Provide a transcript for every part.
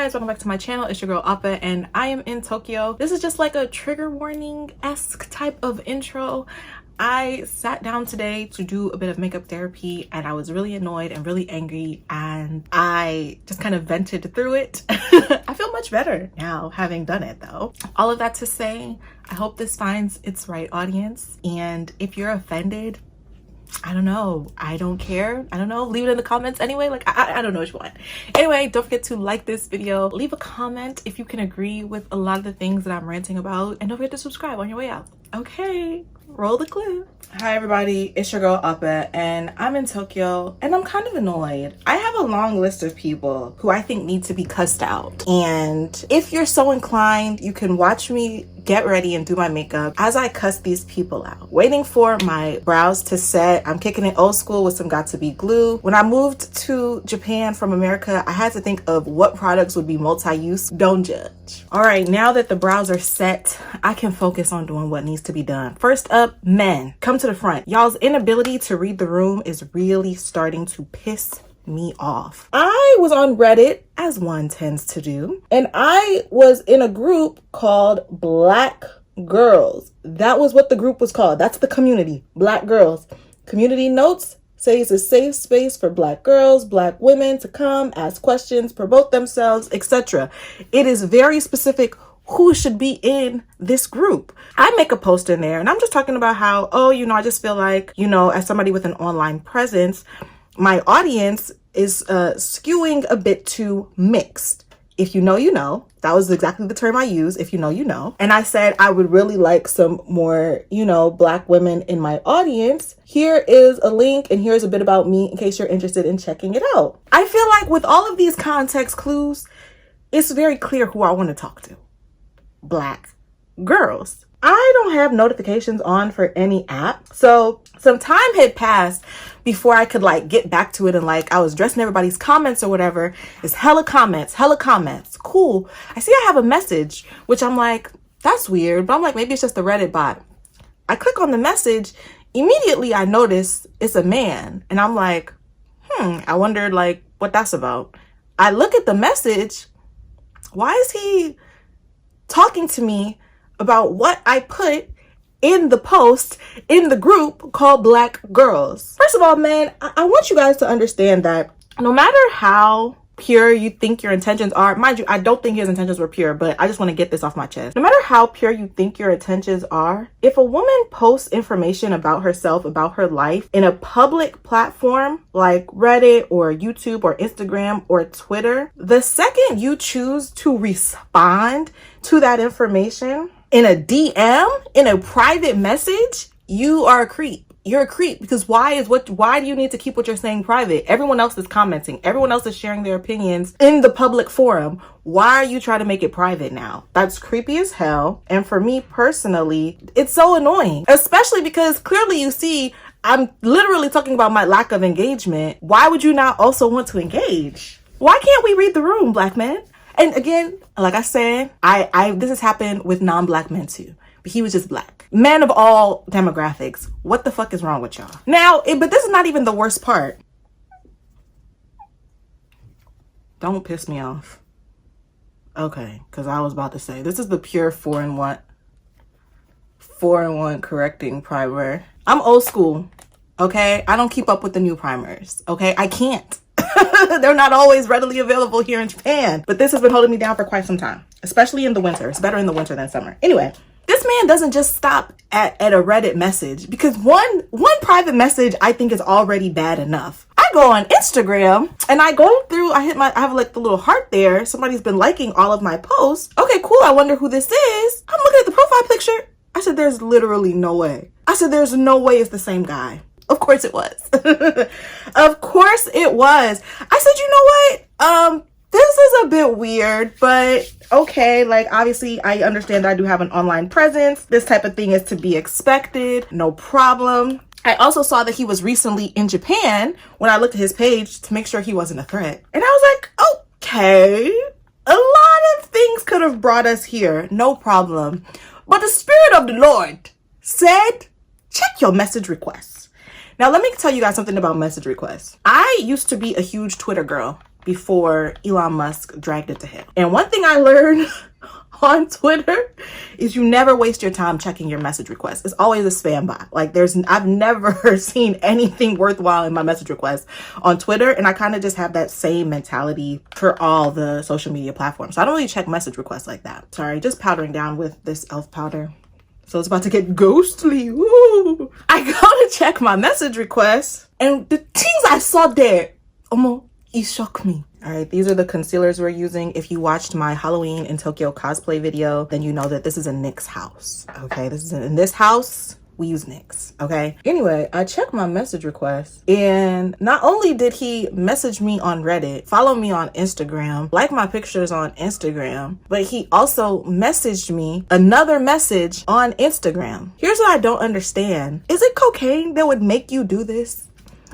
guys, welcome back to my channel. It's your girl Appa and I am in Tokyo. This is just like a trigger warning-esque type of intro. I sat down today to do a bit of makeup therapy and I was really annoyed and really angry and I just kind of vented through it. I feel much better now having done it though. All of that to say, I hope this finds its right audience, and if you're offended, I don't know, I don't care, I don't know, leave it in the comments anyway. Like I don't know what you want. Anyway, don't forget to like this video, leave a comment if you can agree with a lot of the things that I'm ranting about, and don't forget to subscribe on your way out. Okay, roll the clip. Hi everybody, it's your girl Appa and I'm in Tokyo and I'm kind of annoyed. I have a long list of people who I think need to be cussed out, and if you're so inclined, you can watch me get ready and do my makeup as I cuss these people out. Waiting for my brows to set. I'm kicking it old school with some got2b glue. When I moved to Japan from America, I had to think of what products would be multi-use. Don't judge. All right, now that the brows are set, I can focus on doing what needs to be done. First up, men, come to the front. Y'all's inability to read the room is really starting to piss me off. I was on Reddit, as one tends to do, and I was in a group called Black Girls. That was what the group was called. That's the community, Black Girls. Community notes say it's a safe space for Black girls, Black women to come, ask questions, promote themselves, etc. It is very specific who should be in this group. I make a post in there and I'm just talking about how, oh, I just feel like, as somebody with an online presence, my audience is skewing a bit too mixed. If you know, you know. That was exactly the term I used. If you know, you know. And I said I would really like some more, Black women in my audience. Here is a link and here's a bit about me in case you're interested in checking it out. I feel like with all of these context clues, it's very clear who I want to talk to. Black girls. I don't have notifications on for any app. So some time had passed before I could get back to it, and I was addressing everybody's comments or whatever. It's hella comments. Cool. I see I have a message, which I'm like, that's weird. But I'm like, maybe it's just a Reddit bot. I click on the message. Immediately I notice it's a man. And I'm like, I wondered what that's about. I look at the message. Why is he talking to me about what I put in the post in the group called Black Girls? First of all, man, I want you guys to understand that no matter how pure you think your intentions are, mind you, I don't think his intentions were pure, but I just want to get this off my chest. No matter how pure you think your intentions are, if a woman posts information about herself, about her life in a public platform like Reddit or YouTube or Instagram or Twitter, the second you choose to respond to that information in a DM, in a private message, you are a creep. You're a creep, because why do you need to keep what you're saying private? Everyone else is commenting. Everyone else is sharing their opinions in the public forum. Why are you trying to make it private now? That's creepy as hell. And for me personally, it's so annoying, especially because clearly you see I'm literally talking about my lack of engagement. Why would you not also want to engage? Why can't we read the room, Black men? And again, like I said, this has happened with non-Black men too. But he was just Black. Men of all demographics. What the fuck is wrong with y'all? Now, but this is not even the worst part. Don't piss me off. Okay, because I was about to say, this is the pure 4-in-1 correcting primer. I'm old school, okay? I don't keep up with the new primers, okay? I can't. They're not always readily available here in Japan. But this has been holding me down for quite some time, especially in the winter. It's better in the winter than summer. Anyway. This man doesn't just stop at a Reddit message, because one private message I think is already bad enough. I go on Instagram and I go through, I have the little heart there. Somebody's been liking all of my posts. Okay, cool. I wonder who this is. I'm looking at the profile picture. I said, there's literally no way. I said, there's no way it's the same guy. Of course it was. Of course it was. I said, you know what? This is a bit weird, but okay, obviously I understand that I do have an online presence. This type of thing is to be expected, no problem. I also saw that he was recently in Japan when I looked at his page to make sure he wasn't a threat. And I was like, okay, a lot of things could have brought us here, no problem. But the Spirit of the Lord said, check your message requests. Now, let me tell you guys something about message requests. I used to be a huge Twitter girl. before Elon Musk dragged it to him. And one thing I learned on Twitter is you never waste your time checking your message requests. It's always a spam bot. Like I've never seen anything worthwhile in my message requests on Twitter. And I kind of just have that same mentality for all the social media platforms. So I don't really check message requests like that. Sorry, just powdering down with this elf powder. So it's about to get ghostly. Woo! I go to check my message requests and the things I saw there, it shocked me. All right, these are the concealers we're using. If you watched my Halloween in Tokyo cosplay video, then you know that this is a NYX house. Okay, in this house, we use NYX. Okay. Anyway, I checked my message requests, and not only did he message me on Reddit, follow me on Instagram, like my pictures on Instagram, but he also messaged me another message on Instagram. Here's what I don't understand. Is it cocaine that would make you do this?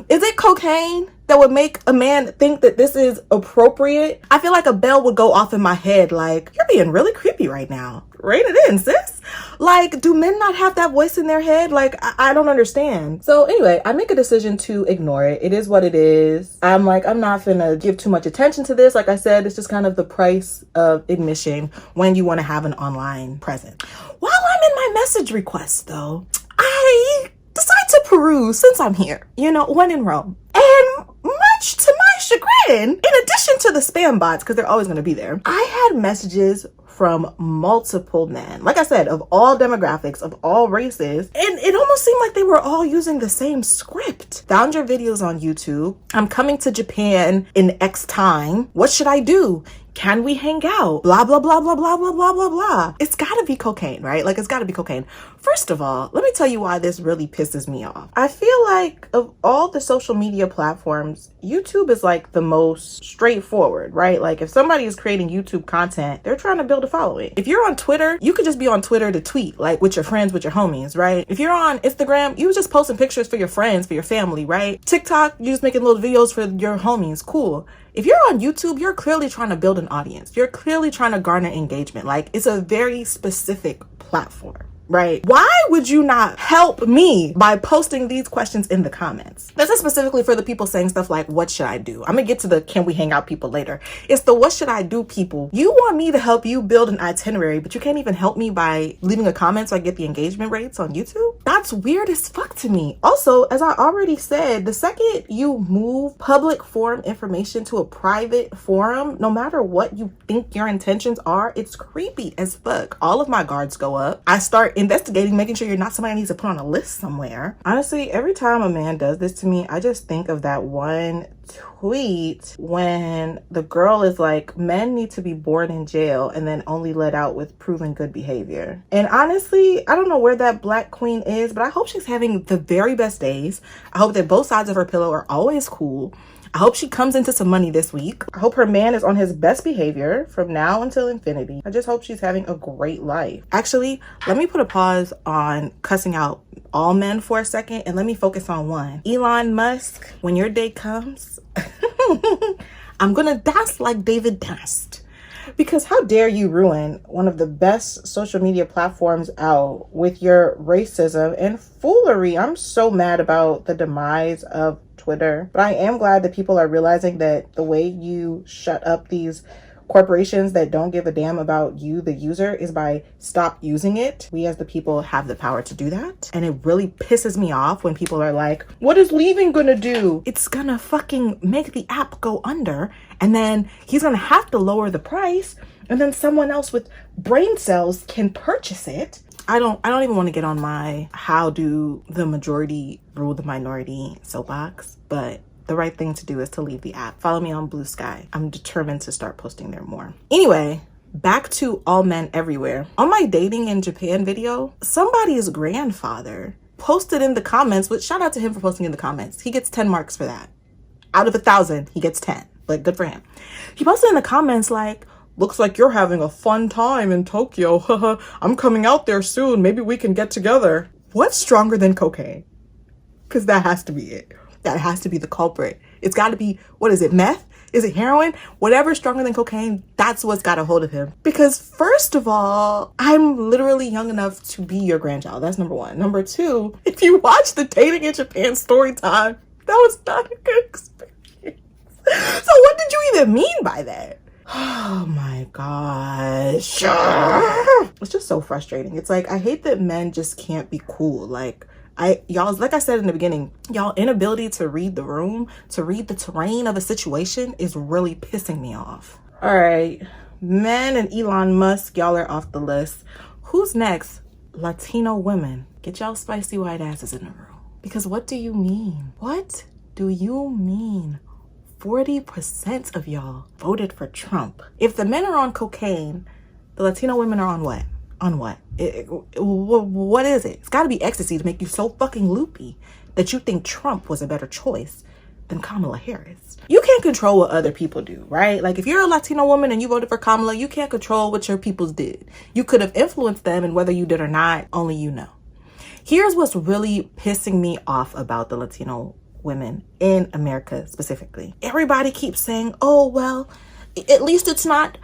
Is it cocaine that would make a man think that this is appropriate? I feel like a bell would go off in my head like, you're being really creepy right now. Rein it in, sis. Like, do men not have that voice in their head? Like, I don't understand. So anyway, I make a decision to ignore it. It is what it is. I'm like, I'm not gonna give too much attention to this. Like I said, it's just kind of the price of admission when you want to have an online presence. While I'm in my message requests though, I decide to peruse, since I'm here, when in Rome. And much to my chagrin, in addition to the spam bots, because they're always going to be there, I had messages from multiple men, like I said, of all demographics, of all races, and it almost seemed like they were all using the same script. Found your videos on YouTube. I'm coming to Japan in X time. What should I do? Can we hang out? Blah, blah, blah, blah, blah, blah, blah, blah, blah. It's gotta be cocaine, right? Like, it's gotta be cocaine. First of all, let me tell you why this really pisses me off. I feel like of all the social media platforms, YouTube is like the most straightforward, right? Like if somebody is creating YouTube content, they're trying to build a following. If you're on Twitter, you could just be on Twitter to tweet, like with your friends, with your homies, right? If you're on Instagram, you just posting pictures for your friends, for your family, right? TikTok, you just making little videos for your homies, cool. If you're on YouTube, you're clearly trying to build an audience. You're clearly trying to garner engagement. Like, it's a very specific platform, right? Why would you not help me by posting these questions in the comments? This is specifically for the people saying stuff like, what should I do? I'm gonna get to the can we hang out people later. It's the what should I do people. You want me to help you build an itinerary, but you can't even help me by leaving a comment so I get the engagement rates on YouTube? That's weird as fuck to me. Also, as I already said, the second you move public forum information to a private forum, no matter what you think your intentions are, it's creepy as fuck. All of my guards go up. I start investigating, making sure you're not somebody that needs to put on a list somewhere. Honestly, every time a man does this to me, I just think of that one tweet when the girl is like, men need to be born in jail and then only let out with proven good behavior. And honestly, I don't know where that black queen is, but I hope she's having the very best days. I hope that both sides of her pillow are always cool. I hope she comes into some money this week. I hope her man is on his best behavior from now until infinity. I just hope she's having a great life. Actually, let me put a pause on cussing out all men for a second and let me focus on one. Elon Musk, when your day comes, I'm gonna dance like David danced. Because how dare you ruin one of the best social media platforms out with your racism and foolery. I'm so mad about the demise of Twitter, but I am glad that people are realizing that the way you shut up these corporations that don't give a damn about you, the user, is by stop using it. We as the people have the power to do that. And it really pisses me off when people are like, what is leaving gonna do? It's gonna fucking make the app go under, and then he's gonna have to lower the price, and then someone else with brain cells can purchase it. I don't even want to get on my how do the majority rule the minority soapbox, but the right thing to do is to leave the app. Follow me on Blue Sky. I'm determined to start posting there more. Anyway, back to all men everywhere. On my dating in Japan video, somebody's grandfather posted in the comments, which shout out to him for posting in the comments. He gets 10 marks for that. Out of 1,000, he gets 10, but good for him. He posted in the comments like, looks like you're having a fun time in Tokyo. I'm coming out there soon. Maybe we can get together. What's stronger than cocaine? Because that has to be it. That has to be the culprit. It's got to be, what is it, meth? Is it heroin? Whatever's stronger than cocaine, that's what's got a hold of him. Because first of all, I'm literally young enough to be your grandchild. That's number one. Number two, if you watch the Dating in Japan story time, that was not a good experience. So what did you even mean by that? Oh my gosh. It's just so frustrating. It's like, I hate that men just can't be cool. Like, y'all, like I said in the beginning, y'all inability to read the room, to read the terrain of a situation is really pissing me off. All right, men and Elon Musk, y'all are off the list. Who's next? Latino women. Get y'all spicy white asses in the room. Because what do you mean? What do you mean? 40% of y'all voted for Trump. If the men are on cocaine, the Latino women are on what? On what? What is it? It's got to be ecstasy to make you so fucking loopy that you think Trump was a better choice than Kamala Harris. You can't control what other people do, right? Like, if you're a Latino woman and you voted for Kamala, you can't control what your peoples did. You could have influenced them, and whether you did or not, only you know. Here's what's really pissing me off about the Latino women in America specifically. Everybody keeps saying, oh, well, at least it's not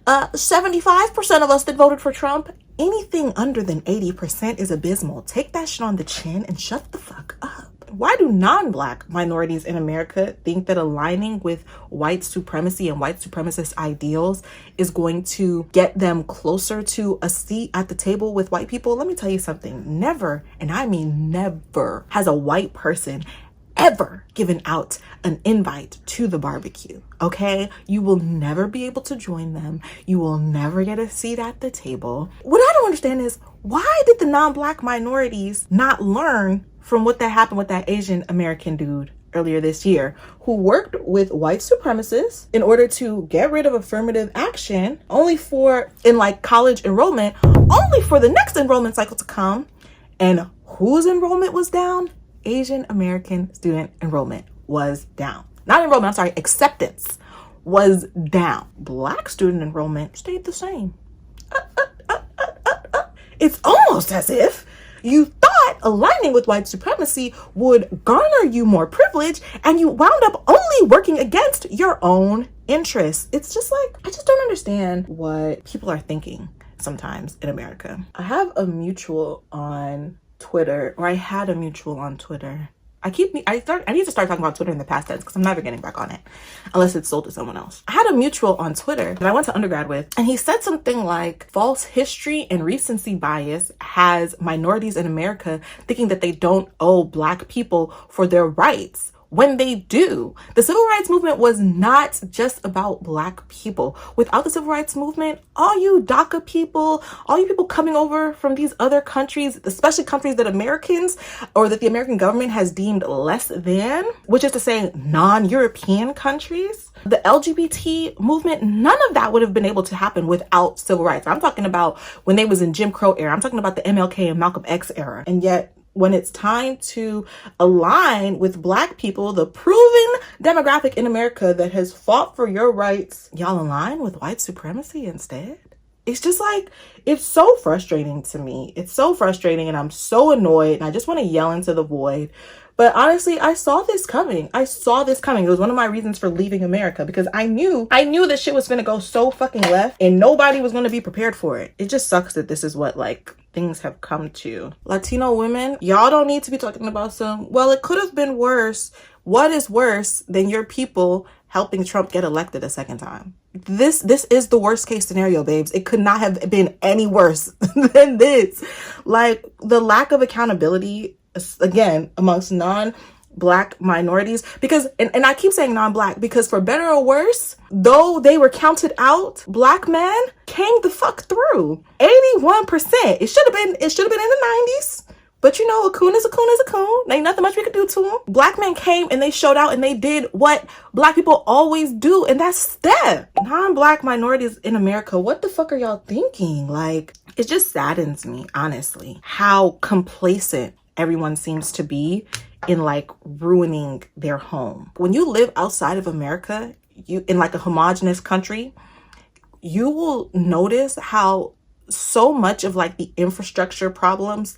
75% of us that voted for Trump. Anything under than 80% is abysmal. Take that shit on the chin and shut the fuck up. Why do non-Black minorities in America think that aligning with white supremacy and white supremacist ideals is going to get them closer to a seat at the table with white people? Let me tell you something. Never, and I mean never, has a white person ever given out an invite to the barbecue, okay? You will never be able to join them. You will never get a seat at the table. What I don't understand is, why did the non-Black minorities not learn from what that happened with that Asian American dude earlier this year, who worked with white supremacists in order to get rid of affirmative action, only for, in like college enrollment, only for the next enrollment cycle to come, and whose enrollment was down? Asian American student enrollment was down. Not enrollment, I'm sorry, acceptance was down. Black student enrollment stayed the same. It's almost as if you thought aligning with white supremacy would garner you more privilege, and you wound up only working against your own interests. It's just like, I just don't understand what people are thinking sometimes in America. I have a mutual on Twitter, or I had a mutual on Twitter. I need to start talking about Twitter in the past tense because I'm never getting back on it unless it's sold to someone else. I had a mutual on Twitter that I went to undergrad with, and he said something like, false history and recency bias has minorities in America thinking that they don't owe Black people for their rights, when they do. The civil rights movement was not just about Black people. Without the civil rights movement, all you DACA people, all you people coming over from these other countries, especially countries that Americans or that the American government has deemed less than, which is to say non-European countries, the LGBT movement, none of that would have been able to happen without civil rights. I'm talking about when they was in Jim Crow era. I'm talking about the MLK and Malcolm X era. And yet, when it's time to align with Black people, the proven demographic in America that has fought for your rights, y'all align with white supremacy instead? It's just like, it's so frustrating to me. It's so frustrating, and I'm so annoyed, and I just want to yell into the void. But honestly, I saw this coming. It was one of my reasons for leaving America, because I knew that shit was gonna go so fucking left and nobody was gonna be prepared for it. It just sucks that this is what like things have come to. Latino women, y'all don't need to be talking about well, it could have been worse. What is worse than your people helping Trump get elected a second time? This is the worst case scenario, babes. It could not have been any worse than this. Like, the lack of accountability, again, amongst non-Black minorities, because, and I keep saying non-Black because, for better or worse, though they were counted out, Black men came the fuck through. 81%. It should have been in the 90s. But you know, a coon is a coon is a coon. Ain't nothing much we could do to them. Black men came and they showed out and they did what Black people always do, and that's step. Non-Black minorities in America, what the fuck are y'all thinking? Like, it just saddens me, honestly, how complacent everyone seems to be in like ruining their home. When you live outside of America, you in like a homogenous country, you will notice how so much of like the infrastructure problems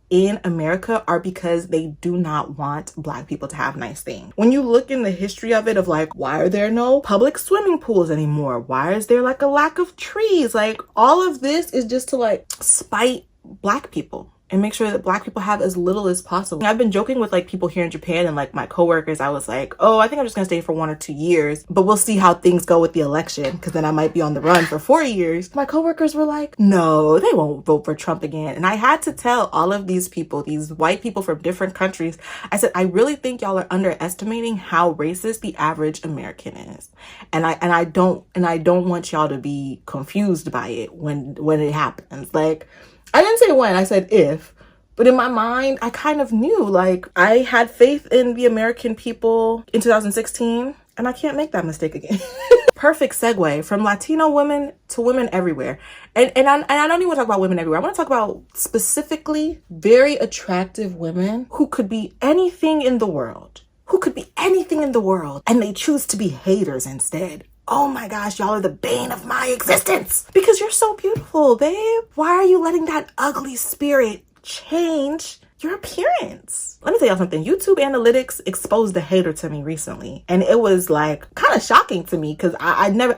in America are because they do not want Black people to have nice things. When you look in the history of it, of like, why are there no public swimming pools anymore? Why is there like a lack of trees? Like, all of this is just to like spite Black people. and make sure that Black people have as little as possible. I've been joking with like people here in Japan and like my coworkers. I was like, oh, I think I'm just gonna stay for 1 or 2 years, but we'll see how things go with the election, because then I might be on the run for 4 years. My coworkers were like, no, they won't vote for Trump again. And I had to tell all of these people, these white people from different countries, I said, I really think y'all are underestimating how racist the average American is. And I don't want y'all to be confused by it when it happens. Like, I didn't say when, I said if. But in my mind, I kind of knew, like, I had faith in the American people in 2016, and I can't make that mistake again. Perfect segue from Latino women to women everywhere. And I don't even want to talk about women everywhere. I want to talk about specifically very attractive women who could be anything in the world. And they choose to be haters instead. Oh my gosh, y'all are the bane of my existence. Because you're so beautiful, babe. Why are you letting that ugly spirit change your appearance? Let me tell y'all something. YouTube analytics exposed the hater to me recently. And it was like kind of shocking to me because I never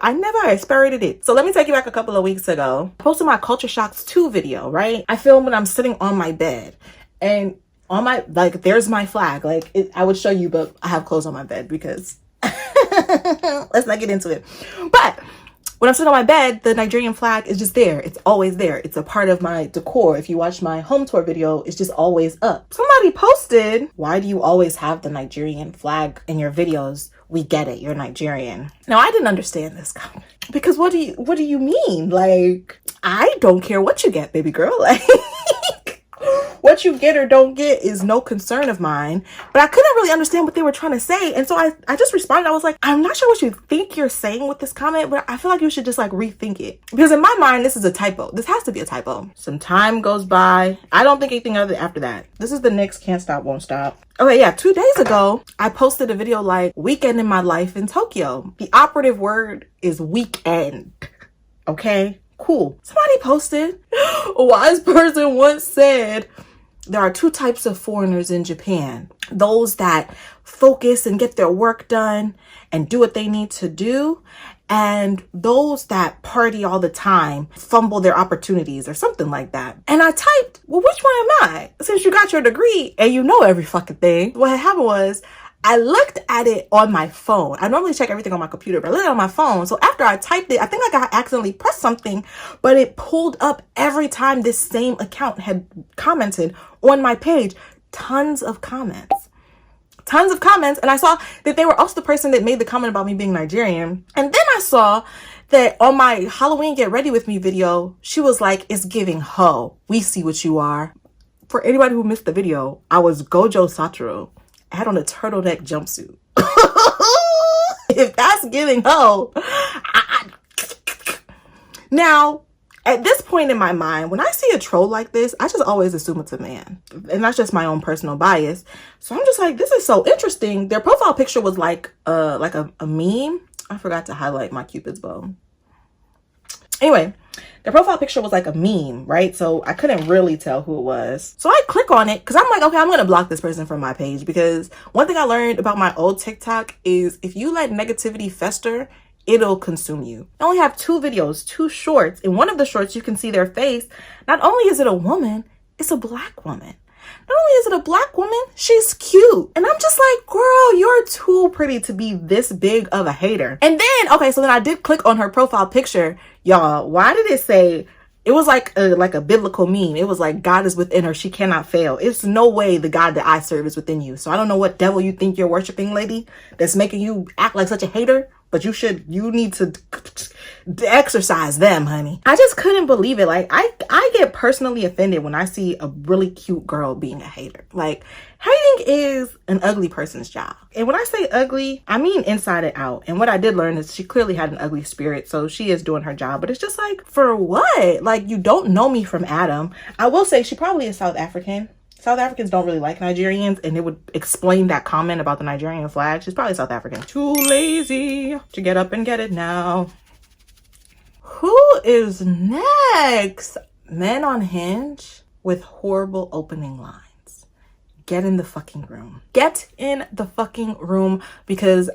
experimented it. So let me take you back a couple of weeks ago. I posted my Culture Shocks 2 video, right? I filmed when I'm sitting on my bed. And on my, like, there's my flag. Like, I would show you, but I have clothes on my bed because let's not get into it. But when I'm sitting on my bed, the Nigerian flag is just there. It's always there. It's a part of my decor. If you watch my home tour video, it's just always up. Somebody posted, why do you always have the Nigerian flag in your videos? We get it. You're Nigerian. Now, I didn't understand this comment because what do you mean? Like, I don't care what you get, baby girl. Like, what you get or don't get is no concern of mine. But I couldn't really understand what they were trying to say. And so I just responded. I was like, I'm not sure what you think you're saying with this comment, but I feel like you should just like rethink it. Because in my mind, this is a typo. This has to be a typo. Some time goes by. I don't think anything other after that. This is the next Can't Stop, Won't Stop. Okay, yeah, 2 days ago, I posted a video like weekend in my life in Tokyo. The operative word is weekend. Okay? Cool. Somebody posted, a wise person once said, there are 2 types of foreigners in Japan. Those that focus and get their work done and do what they need to do. And those that party all the time, fumble their opportunities or something like that. And I typed, well, which one am I? Since you got your degree and you know every fucking thing. What had happened was, I looked at it on my phone. I normally check everything on my computer, but I looked at it on my phone. So after I typed it, I think like I accidentally pressed something, but it pulled up every time this same account had commented on my page. Tons of comments. And I saw that they were also the person that made the comment about me being Nigerian. And then I saw that on my Halloween Get Ready With Me video, she was like, it's giving hoe. We see what you are. For anybody who missed the video, I was Gojo Satoru. I had on a turtleneck jumpsuit. If that's giving hoe. Now, at this point in my mind, when I see a troll like this, I just always assume it's a man. And that's just my own personal bias. So I'm just like, this is so interesting. Their profile picture was like a meme. I forgot to highlight my Cupid's bow. Anyway, the profile picture was like a meme, right? So I couldn't really tell who it was. So I click on it because I'm like, okay, I'm going to block this person from my page, because one thing I learned about my old TikTok is if you let negativity fester, it'll consume you. I only have 2 videos, 2 shorts. In one of the shorts, you can see their face. Not only is it a woman, it's a Black woman. Not only is it a Black woman, she's cute. And I'm just like, girl, you're too pretty to be this big of a hater. And then, okay, so then I did click on her profile picture. Y'all, why did it say, it was like a biblical meme. It was like, God is within her. She cannot fail. It's no way the God that I serve is within you. So I don't know what devil you think you're worshiping, lady, that's making you act like such a hater. But you need to exercise them, honey. I just couldn't believe it. Like, I get personally offended when I see a really cute girl being a hater. Like, hating is an ugly person's job. And when I say ugly, I mean inside and out. And what I did learn is she clearly had an ugly spirit. So she is doing her job. But it's just like, for what? Like, you don't know me from Adam. I will say she probably is South African. South Africans don't really like Nigerians, and it would explain that comment about the Nigerian flag. She's probably South African. Too lazy to get up and get it now. Who is next? Men on Hinge with horrible opening lines. Get in the fucking room. Get in the fucking room, because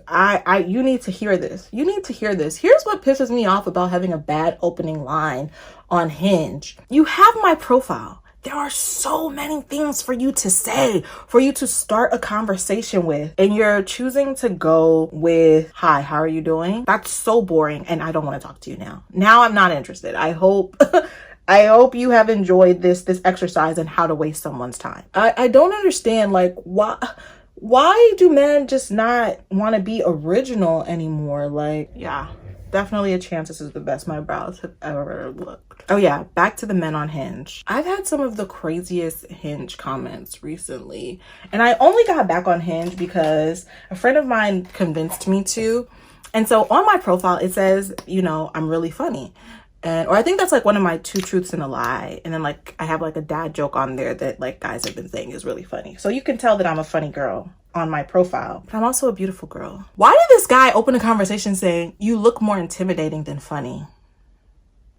you need to hear this. You need to hear this. Here's what pisses me off about having a bad opening line on Hinge. You have my profile. There are so many things for you to say, for you to start a conversation with, and you're choosing to go with, hi, how are you doing? That's so boring, and I don't want to talk to you now. Now I'm not interested. I hope I hope you have enjoyed this exercise in how to waste someone's time. I don't understand, like, why do men just not want to be original anymore? Like, yeah, definitely a chance this is the best my brows have ever looked. Oh yeah, back to the men on Hinge. I've had some of the craziest Hinge comments recently, and I only got back on Hinge because a friend of mine convinced me to. And so on my profile, it says, you know, I'm really funny. Or I think that's like one of my 2 truths and a lie. And then like I have like a dad joke on there that like guys have been saying is really funny. So you can tell that I'm a funny girl on my profile, but I'm also a beautiful girl. Why did this guy open a conversation saying, you look more intimidating than funny?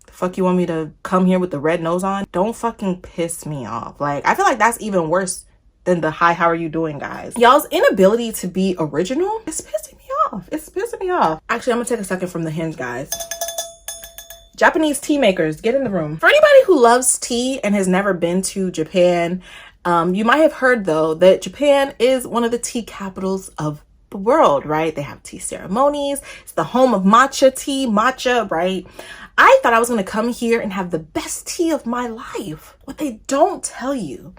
The fuck you want me to come here with the red nose on? Don't fucking piss me off. Like, I feel like that's even worse than the hi, how are you doing, guys? Y'all's inability to be original is pissing me off. It's pissing me off. Actually, I'm gonna take a second from the Hinge, guys. Japanese tea makers, get in the room. For anybody who loves tea and has never been to Japan, you might have heard though that Japan is one of the tea capitals of the world, right? They have tea ceremonies. It's the home of matcha tea, right? I thought I was gonna come here and have the best tea of my life. What they don't tell you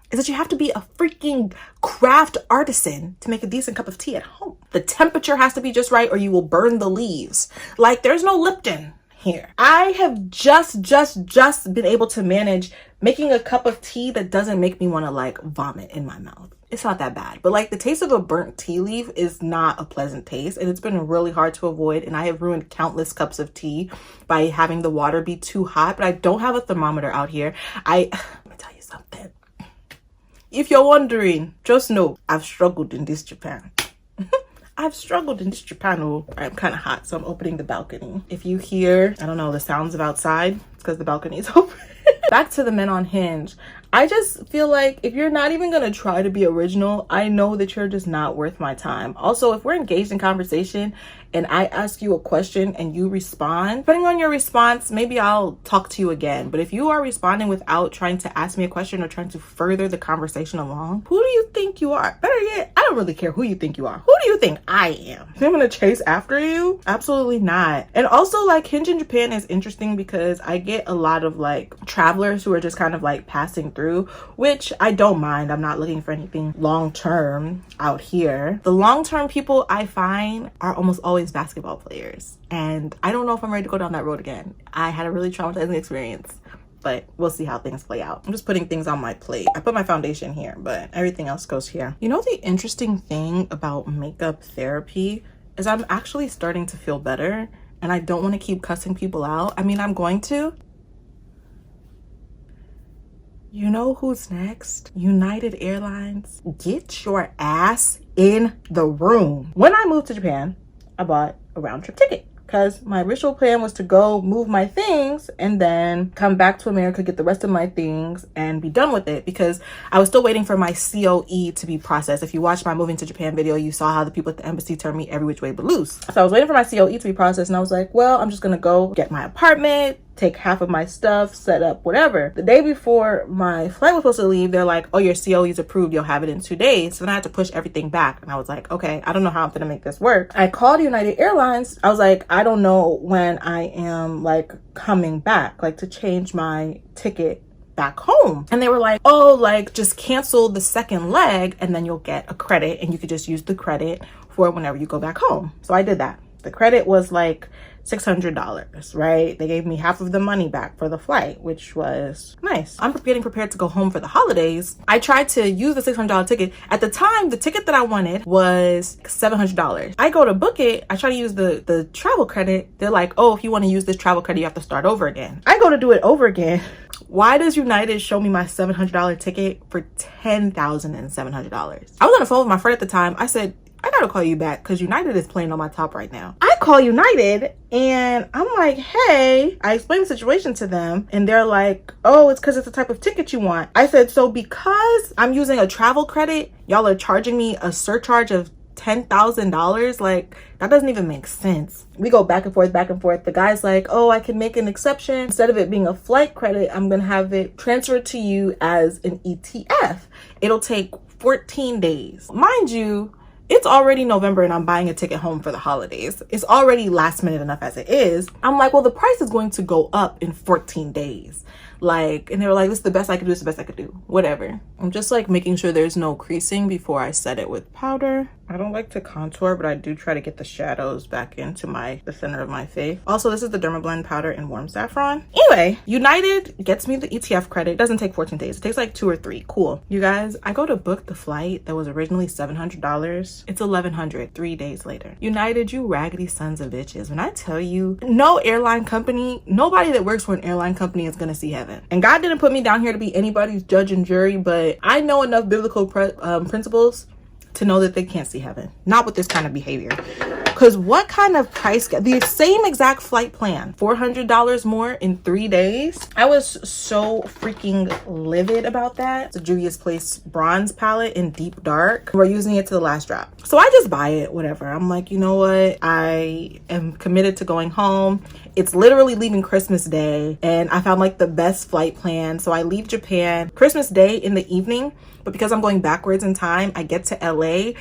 is that you have to be a freaking craft artisan to make a decent cup of tea at home. The temperature has to be just right or you will burn the leaves. Like, there's no Lipton here. I have just been able to manage making a cup of tea that doesn't make me want to like vomit in my mouth. It's not that bad, but like the taste of a burnt tea leaf is not a pleasant taste, and it's been really hard to avoid, and I have ruined countless cups of tea by having the water be too hot. But I don't have a thermometer out here. Let me tell you something. If you're wondering, just know I've struggled in this Japan. I've struggled in this Japan. I'm kind of hot, so I'm opening the balcony. If you hear, I don't know, the sounds of outside, it's because the balcony is open. Back to the men on Hinge. I just feel like if you're not even gonna try to be original, I know that you're just not worth my time. Also, if we're engaged in conversation and I ask you a question and you respond, depending on your response, maybe I'll talk to you again. But if you are responding without trying to ask me a question or trying to further the conversation along, who do you think you are? Better yet, I don't really care who you think you are. Who do you think I am? I'm gonna chase after you? Absolutely not. And also, like, Hinge in Japan is interesting because I get a lot of like travelers who are just kind of like passing through, which I don't mind. I'm not looking for anything long-term out here. The long-term people I find are almost always basketball players, and I don't know if I'm ready to go down that road again. I had a really traumatizing experience, but we'll see how things play out. I'm just putting things on my plate. I put my foundation here, but everything else goes here. You know, the interesting thing about makeup therapy is I'm actually starting to feel better, and I don't want to keep cussing people out. I mean, I'm going to. You know who's next? United Airlines. Get your ass in the room. When I moved to Japan, I bought a round trip ticket because my original plan was to go move my things and then come back to America, get the rest of my things and be done with it, because I was still waiting for my COE to be processed. If you watched my moving to Japan video, you saw how the people at the embassy turned me every which way but loose. So I was waiting for my COE to be processed, and I was like, well, I'm just gonna go get my apartment, take half of my stuff, set up, whatever. The day before my flight was supposed to leave, they're like, oh, your COE is approved, you'll have it in 2 days. So then I had to push everything back, and I was like, okay, I don't know how I'm gonna make this work. I called United Airlines. I was like, I don't know when I am like coming back, like to change my ticket back home. And they were like, oh, like just cancel the second leg and then you'll get a credit, and you could just use the credit for whenever you go back home. So I did that. The credit was like $600, right? They gave me half of the money back for the flight, which was nice. I'm getting prepared to go home for the holidays. I tried to use the $600 ticket. At the time, the ticket that I wanted was $700. I go to book it. I try to use the travel credit. They're like, oh, if you want to use this travel credit, you have to start over again. I go to do it over again. Why does United show me my $700 ticket for $10,700? I was on the phone with my friend at the time. I said, I gotta call you back because United is playing on my top right now. I call United and I'm like, hey, I explained the situation to them and they're like, oh, it's because it's the type of ticket you want. I said, so because I'm using a travel credit, y'all are charging me a surcharge of $10,000. Like, that doesn't even make sense. We go back and forth, back and forth. The guy's like, oh, I can make an exception. Instead of it being a flight credit, I'm gonna have it transferred to you as an ETF. It'll take 14 days. Mind you, it's already November and I'm buying a ticket home for the holidays. It's already last minute enough as it is. I'm like, well, the price is going to go up in 14 days. Like, and they were like, this is the best I could do, this is the best I could do, whatever. I'm just like making sure there's no creasing before I set it with powder. I don't like to contour, but I do try to get the shadows back into the center of my face. Also, this is the Dermablend powder in warm saffron. Anyway, United gets me the ETF credit. It doesn't take 14 days. It takes like 2 or 3. Cool. You guys, I go to book the flight that was originally $700. It's $1,100 3 days later. United, you raggedy sons of bitches. When I tell you, no airline company, nobody that works for an airline company is gonna see heaven. And God didn't put me down here to be anybody's judge and jury, but I know enough biblical principles to know that they can't see heaven. Not with this kind of behavior. Because what kind of price, the same exact flight plan, $400 more in 3 days? I was so freaking livid about that. It's a Juvia's Place bronze palette in deep dark. We're using it to the last drop. So I just buy it, whatever. I'm like, you know what? I am committed to going home. It's literally leaving Christmas Day. And I found like the best flight plan. So I leave Japan Christmas Day in the evening. But because I'm going backwards in time, I get to LA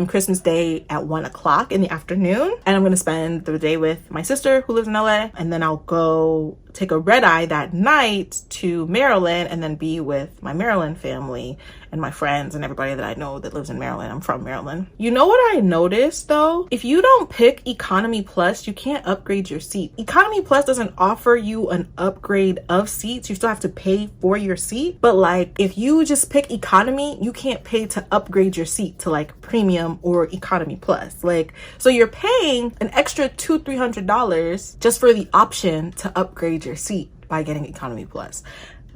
Christmas Day at 1 o'clock in the afternoon. And I'm going to spend the day with my sister who lives in LA. And then I'll go take a red eye that night to Maryland and then be with my Maryland family and my friends and everybody that I know that lives in Maryland. I'm from Maryland. You know what I noticed though? If you don't pick Economy Plus, you can't upgrade your seat. Economy Plus doesn't offer you an upgrade of seats. You still have to pay for your seat. But like, if you just pick Economy, you can't pay to upgrade your seat to like Premium or Economy Plus. Like, so you're paying an extra $200-300 just for the option to upgrade your seat by getting Economy Plus.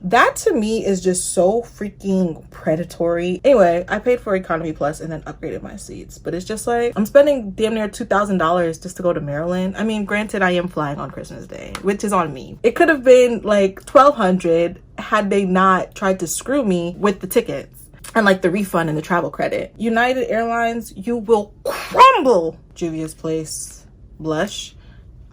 That to me is just so freaking predatory. Anyway, I paid for Economy Plus and then upgraded my seats. But it's just like, I'm spending damn near $2,000 just to go to Maryland. I mean, granted, I am flying on Christmas Day, which is on me. It could have been like $1,200 had they not tried to screw me with the tickets and like the refund and the travel credit. United Airlines, you will crumble. Juvia's Place blush.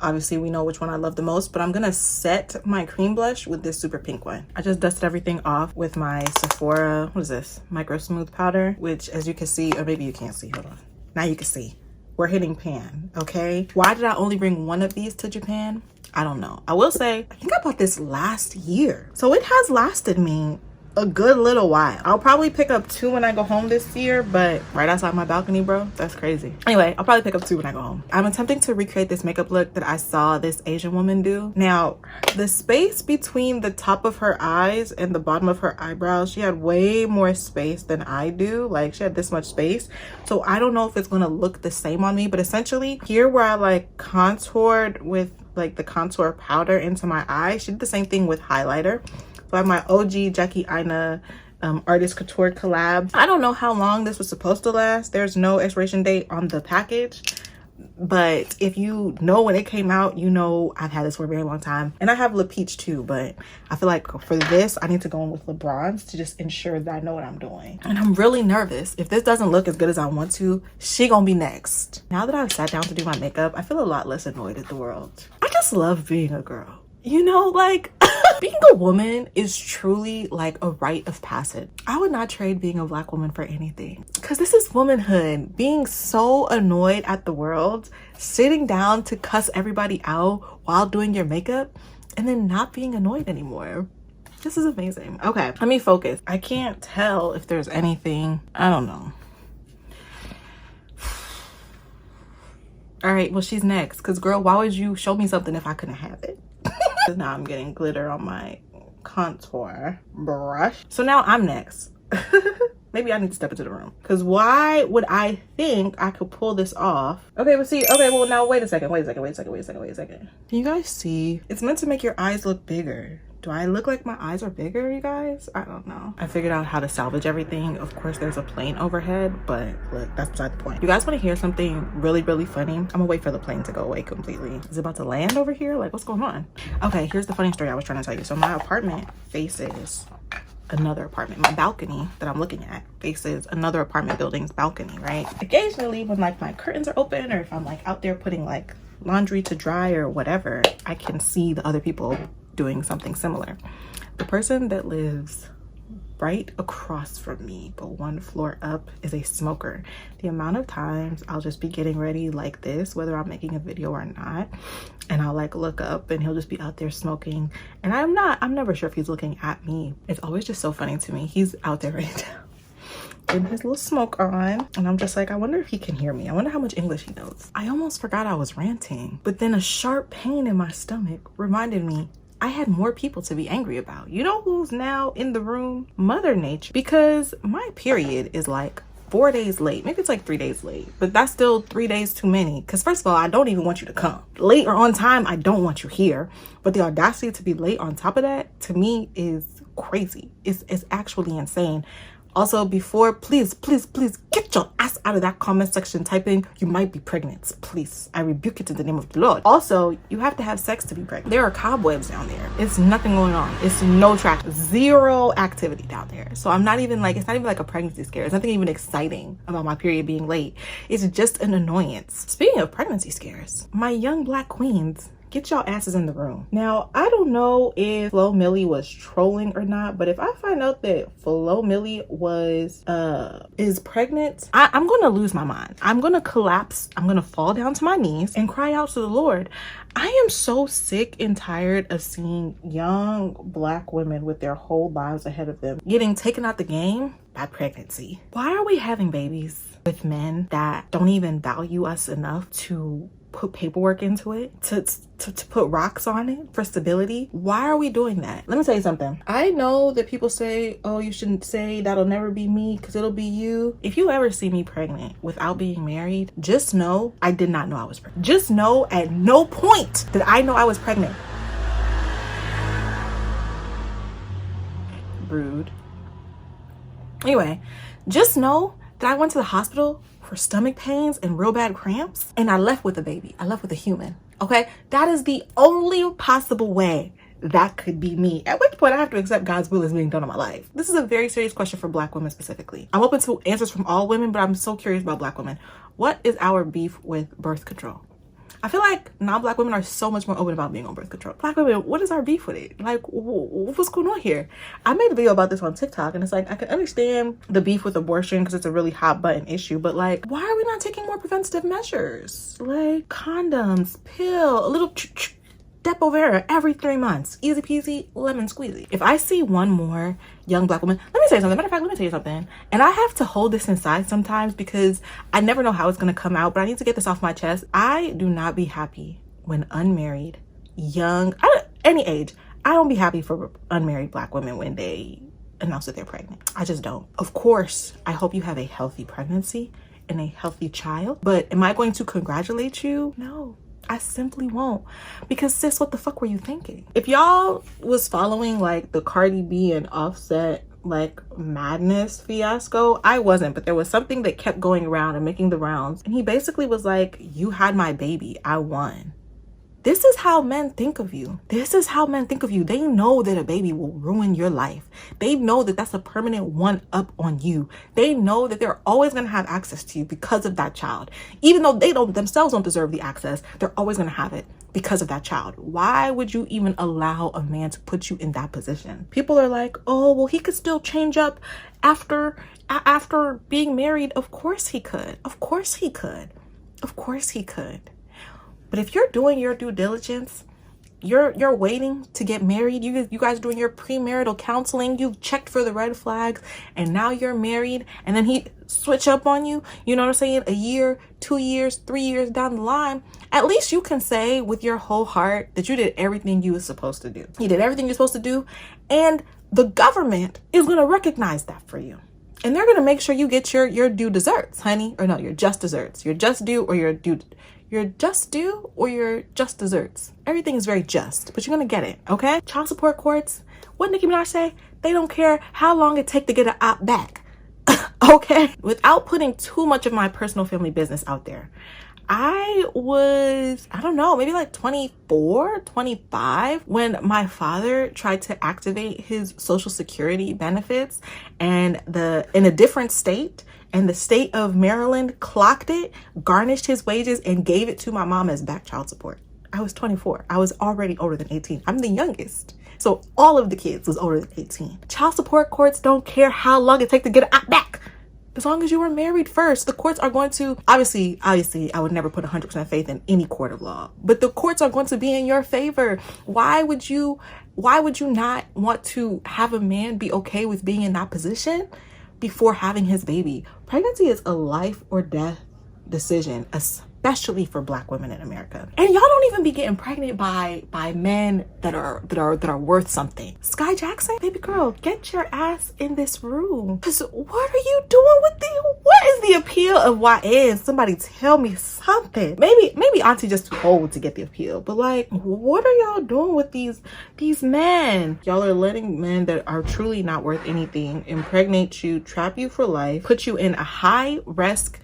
Obviously, we know which one I love the most, but I'm gonna set my cream blush with this super pink one. I just dusted everything off with my Sephora, what is this? Micro Smooth powder, which as you can see, or maybe you can't see, hold on. Now you can see, we're hitting pan, okay? Why did I only bring one of these to Japan? I don't know. I will say, I think I bought this last year. So it has lasted me a good little while. I'll probably pick up 2 when I go home this year, but right outside my balcony, bro, that's crazy. Anyway, I'll probably pick up 2 when I go home. I'm attempting to recreate this makeup look that I saw this Asian woman do. Now, the space between the top of her eyes and the bottom of her eyebrows, she had way more space than I do. Like, she had this much space. So I don't know if it's gonna look the same on me, but essentially here where I like contoured with like the contour powder into my eye, she did the same thing with highlighter. So I have my OG Jackie Aina Artist Couture collab. I don't know how long this was supposed to last. There's no expiration date on the package, but if you know when it came out, you know I've had this for a very long time. And I have Le Peach too, but I feel like for this, I need to go in with LeBron's to just ensure that I know what I'm doing. And I'm really nervous. If this doesn't look as good as I want to, she gonna be next. Now that I've sat down to do my makeup, I feel a lot less annoyed at the world. I just love being a girl. You know, like being a woman is truly like a rite of passage. I would not trade being a Black woman for anything, because this is womanhood. Being so annoyed at the world, sitting down to cuss everybody out while doing your makeup, and then not being annoyed anymore. This is amazing. Okay, let me focus. I can't tell if there's anything, I don't know. All right, well, she's next, because girl, why would you show me something if I couldn't have it? Now I'm getting glitter on my contour brush. So now I'm next. Maybe I need to step into the room, because why would I think I could pull this off? Okay, but see, okay, well now wait a second. Can you guys see? It's meant to make your eyes look bigger. Do I look like my eyes are bigger, you guys? I don't know. I figured out how to salvage everything. Of course, there's a plane overhead, but look, that's beside the point. You guys want to hear something really, really funny? I'm gonna wait for the plane to go away completely. Is it about to land over here? Like, what's going on? Okay, here's the funny story I was trying to tell you. So my apartment faces another apartment. My balcony that I'm looking at faces another apartment building's balcony, right? Occasionally when like my curtains are open, or if I'm like out there putting like laundry to dry or whatever, I can see the other people doing something similar. The person that lives right across from me but one floor up is a smoker. The amount of times I'll just be getting ready like this, whether I'm making a video or not, and I'll like look up and he'll just be out there smoking, and I'm never sure if he's looking at me. It's always just so funny to me. He's out there right now getting his little smoke on, and I'm just like, I wonder if he can hear me. I wonder how much English he knows. I almost forgot I was ranting, but then a sharp pain in my stomach reminded me I had more people to be angry about. You know who's now in the room? Mother Nature. Because my period is like 4 days late. Maybe it's like 3 days late, but that's still 3 days too many. Because first of all, I don't even want you to come. Late or on time, I don't want you here. But the audacity to be late on top of that, to me, is crazy. It's actually insane. Also, before, please get your ass out of that comment section typing you might be pregnant. Please, I rebuke it in the name of the Lord. Also, you have to have sex to be pregnant. There are cobwebs down there. It's nothing going on. It's no track, zero activity down there. So I'm not even like, it's not even like a pregnancy scare. It's nothing even exciting about my period being late. It's just an annoyance. Speaking of pregnancy scares, my young black queens, get y'all asses in the room. Now, I don't know if Flo Millie was trolling or not, but if I find out that Flo Millie is pregnant, I'm gonna lose my mind. I'm gonna collapse. I'm gonna fall down to my knees and cry out to the Lord. I am so sick and tired of seeing young black women with their whole lives ahead of them getting taken out the game by pregnancy. Why are we having babies with men that don't even value us enough to put paperwork into it, to put rocks on it for stability? Why are we doing that? Let me tell you something. I know that people say, oh, you shouldn't say that'll never be me because it'll be you. If you ever see me pregnant without being married, just know I did not know I was pregnant. Just know at no point did I know I was pregnant. Rude. Anyway, just know that I went to the hospital for stomach pains and real bad cramps, and I left with a baby. I left with a human. Okay, that is the only possible way that could be me, at which point I have to accept God's will is being done in my life. This is a very serious question for black women specifically. I'm open to answers from all women, but I'm so curious about black women. What is our beef with birth control? I feel like non-black women are so much more open about being on birth control. Black women, what is our beef with it? Like, what's going on here? I made a video about this on TikTok, and it's like, I can understand the beef with abortion because it's a really hot button issue, but like, why are we not taking more preventative measures? Like condoms, pill, a little Depo-Vera every 3 months. Easy peasy, lemon squeezy. If I see one more young black woman, let me say something. Matter of fact, let me tell you something. And I have to hold this inside sometimes because I never know how it's going to come out, but I need to get this off my chest. I do not be happy when unmarried, young, any age, I don't be happy for unmarried black women when they announce that they're pregnant. I just don't. Of course, I hope you have a healthy pregnancy and a healthy child, but am I going to congratulate you? No. I simply won't, because sis, what the fuck were you thinking? If y'all was following like the Cardi B and Offset like madness fiasco, I wasn't, but there was something that kept going around and making the rounds, and he basically was like, you had my baby, I won. This is how men think of you. This is how men think of you. They know that a baby will ruin your life. They know that that's a permanent one up on you. They know that they're always going to have access to you because of that child. Even though they themselves don't deserve the access, they're always going to have it because of that child. Why would you even allow a man to put you in that position? People are like, oh, well, he could still change up after being married. Of course he could. Of course he could. Of course he could. But if you're doing your due diligence, you're waiting to get married, you guys doing your premarital counseling, you've checked for the red flags, and now you're married, and then he switch up on you, you know what I'm saying, a year, 2 years, 3 years down the line, at least you can say with your whole heart that you did everything you were supposed to do. You did everything you're supposed to do, and the government is going to recognize that for you. And they're going to make sure you get your due desserts, honey. Or no, your just desserts. Your just due or your due. Your just due or your just desserts. Everything is very just, but you're going to get it, okay? Child support courts, what Nicki Minaj say? They don't care how long it take to get an op back, okay? Without putting too much of my personal family business out there, I was, I don't know, maybe like 24, 25 when my father tried to activate his Social Security benefits and in a different state, and the state of Maryland clocked it, garnished his wages, and gave it to my mom as back child support. I was 24. I was already older than 18. I'm the youngest. So all of the kids was older than 18. Child support courts don't care how long it takes to get it back. As long as you were married first, the courts are going to, obviously, I would never put 100% faith in any court of law, but the courts are going to be in your favor. Why would you not want to have a man be okay with being in that position before having his baby? Pregnancy is a life or death decision, especially for Black women in America. And y'all don't even be getting pregnant by men that are worth something. Sky Jackson, baby girl, get your ass in this room. Cause what are you doing with what is the appeal of YN? Somebody tell me something. Maybe Auntie just too old to get the appeal, but like, what are y'all doing with these men? Y'all are letting men that are truly not worth anything impregnate you, trap you for life, put you in a high risk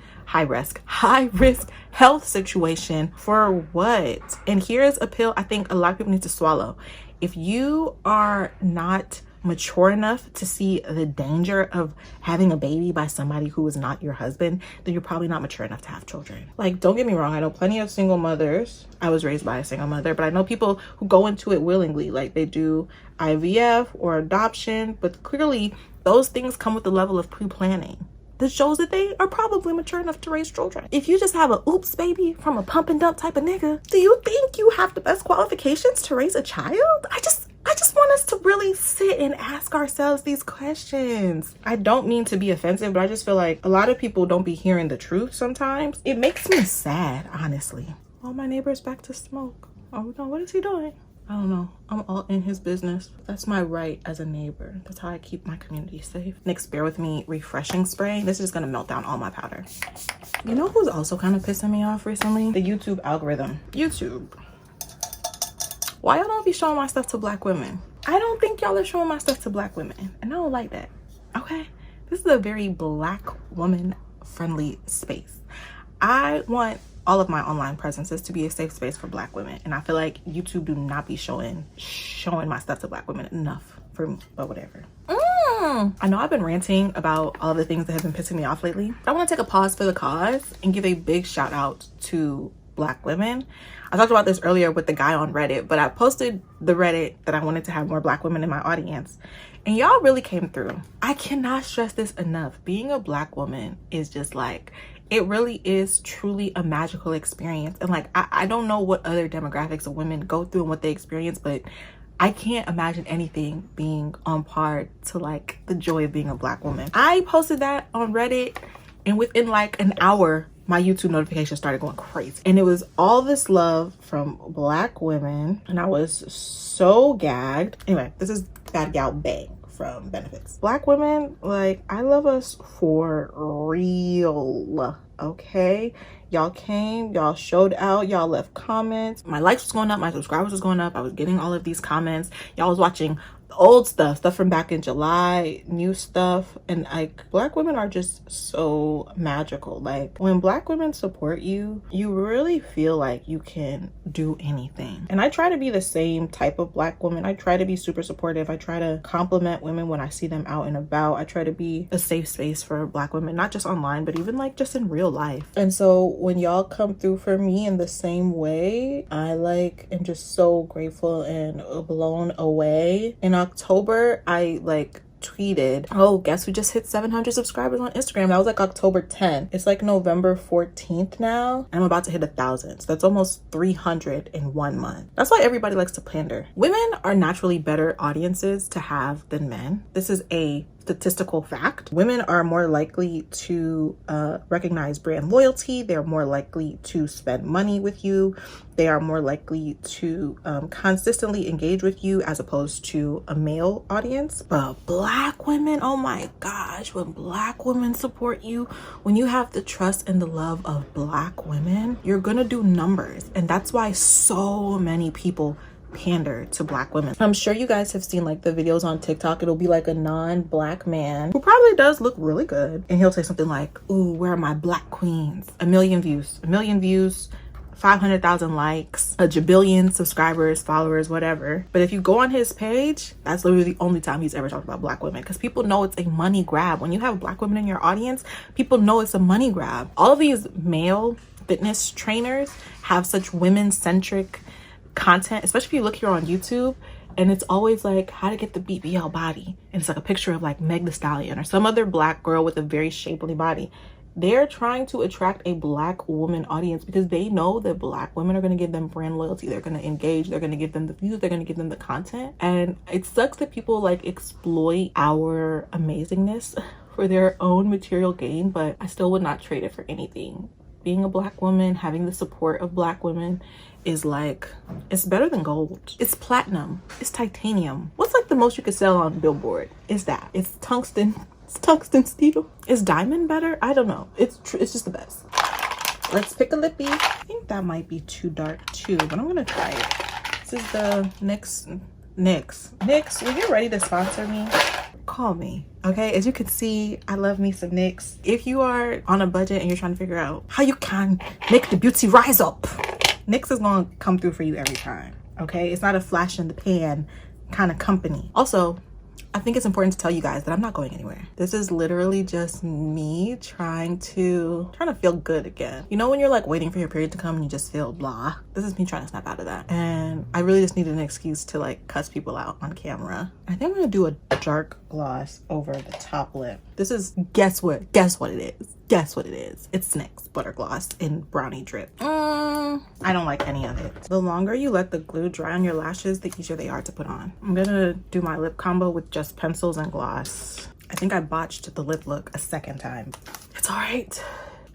health situation for what? And here's a pill I think a lot of people need to swallow. If you are not mature enough to see the danger of having a baby by somebody who is not your husband, then you're probably not mature enough to have children. Like, don't get me wrong, I know plenty of single mothers. I was raised by a single mother, but I know people who go into it willingly, like they do IVF or adoption, but clearly those things come with the level of pre-planning that shows that they are probably mature enough to raise children. If you just have a oops baby from a pump and dump type of nigga, do you think you have the best qualifications to raise a child? I just want us to really sit and ask ourselves these questions. I don't mean to be offensive, but I just feel like a lot of people don't be hearing the truth sometimes. It makes me sad, honestly. Oh, my neighbor's back to smoke. Oh no, what is he doing? I don't know. I'm all in his business. That's my right as a neighbor. That's how I keep my community safe. Next, bear with me, refreshing spray. This is gonna melt down all my powder. You know who's also kind of pissing me off recently? The YouTube algorithm. YouTube. Why y'all don't be showing my stuff to Black women? I don't think y'all are showing my stuff to Black women, and I don't like that, okay? This is a very Black woman friendly space. I want all of my online presences to be a safe space for Black women, and I feel like YouTube do not be showing my stuff to Black women enough for me, but whatever. I know I've been ranting about all the things that have been pissing me off lately. I want to take a pause for the cause and give a big shout out to Black women. I talked about this earlier with the guy on Reddit, but I posted the Reddit that I wanted to have more Black women in my audience, and y'all really came through. I cannot stress this enough. Being a Black woman is just like, it really is truly a magical experience. And like, I don't know what other demographics of women go through and what they experience, but I can't imagine anything being on par to like the joy of being a Black woman. I posted that on Reddit, and within like an hour, my YouTube notifications started going crazy. And it was all this love from Black women, and I was so gagged. Anyway, this is Bad Gal Bang from Benefits. Black women, like, I love us for real, okay? Y'all came, y'all showed out, y'all left comments. My likes was going up, my subscribers was going up. I was getting all of these comments. Y'all was watching old stuff from back in July, new stuff, and like, Black women are just so magical. Like, when Black women support you, you really feel like you can do anything. And I try to be the same type of Black woman. I try to be super supportive. I try to compliment women when I see them out and about. I try to be a safe space for Black women, not just online, but even like just in real life. And so when y'all come through for me in the same way, I like am just so grateful and blown away. In October, I like tweeted, oh, guess who just hit 700 subscribers on Instagram? That was like October 10th. It's like November 14th now. I'm about to hit 1,000. So that's almost 300 in 1 month. That's why everybody likes to pander. Women are naturally better audiences to have than men. This is a statistical fact. Women are more likely to recognize brand loyalty. They're more likely to spend money with you. They are more likely to consistently engage with you as opposed to a male audience. But Black women, oh my gosh, when Black women support you, when you have the trust and the love of Black women, you're gonna do numbers. And that's why so many people pander to black women. I'm sure you guys have seen like the videos on TikTok. It'll be like a non-black man who probably does look really good, and he'll say something like, ooh, where are my black queens? 1 million views, 500,000 likes, a jabillion subscribers, followers, whatever. But if you go on his page, that's literally the only time he's ever talked about black women, because people know it's a money grab. When you have black women in your audience, people know it's a money grab. All of these male fitness trainers have such women-centric content, especially if you look here on YouTube, and it's always like how to get the BBL body, and it's like a picture of like Meg Thee Stallion or some other black girl with a very shapely body. They're trying to attract a black woman audience because they know that black women are going to give them brand loyalty. They're going to engage, they're going to give them the views, they're going to give them the content. And it sucks that people like exploit our amazingness for their own material gain, but I still would not trade it for anything. Being a black woman, having the support of black women is like, it's better than gold. It's platinum. It's titanium. What's like the most you could sell on Billboard? Is that. It's tungsten. It's tungsten steel. Is diamond better? I don't know. It's just the best. Let's pick a lippy. I think that might be too dark too, but I'm gonna try it. This is the NYX. When you're ready to sponsor me, call me. Okay, as you can see, I love me some NYX. If you are on a budget and you're trying to figure out how you can make the beauty rise up, NYX is gonna come through for you every time. Okay, it's not a flash in the pan kind of company. Also, I think it's important to tell you guys that I'm not going anywhere. This is literally just me trying to feel good again. You know when you're like waiting for your period to come and you just feel blah? This is me trying to snap out of that. And I really just needed an excuse to like cuss people out on camera. I think I'm gonna do a dark gloss over the top lip. This is, guess what it is. It's NYX Butter Gloss in Brownie Drip. I don't like any of it. The longer you let the glue dry on your lashes, the easier they are to put on. I'm gonna do my lip combo with just pencils and gloss. I think I botched the lip look a second time. It's all right.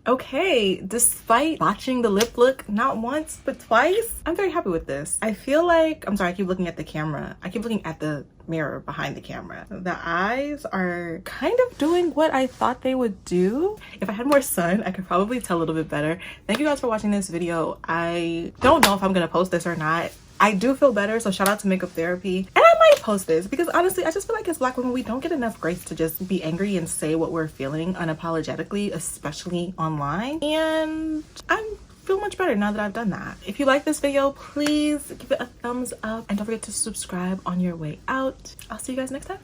Okay, despite botching the lip look not once but twice, I'm very happy with this. I feel like, I'm sorry, I keep looking at the camera. I keep looking at the mirror behind the camera. The eyes are kind of doing what I thought they would do. If I had more sun, I could probably tell a little bit better. Thank you guys for watching this video. I don't know if I'm gonna post this or not. I do feel better, so shout out to Makeup Therapy. And I might post this because honestly, I just feel like as black women, we don't get enough grace to just be angry and say what we're feeling unapologetically, especially online. And I feel much better now that I've done that. If you like this video, please give it a thumbs up and don't forget to subscribe on your way out. I'll see you guys next time.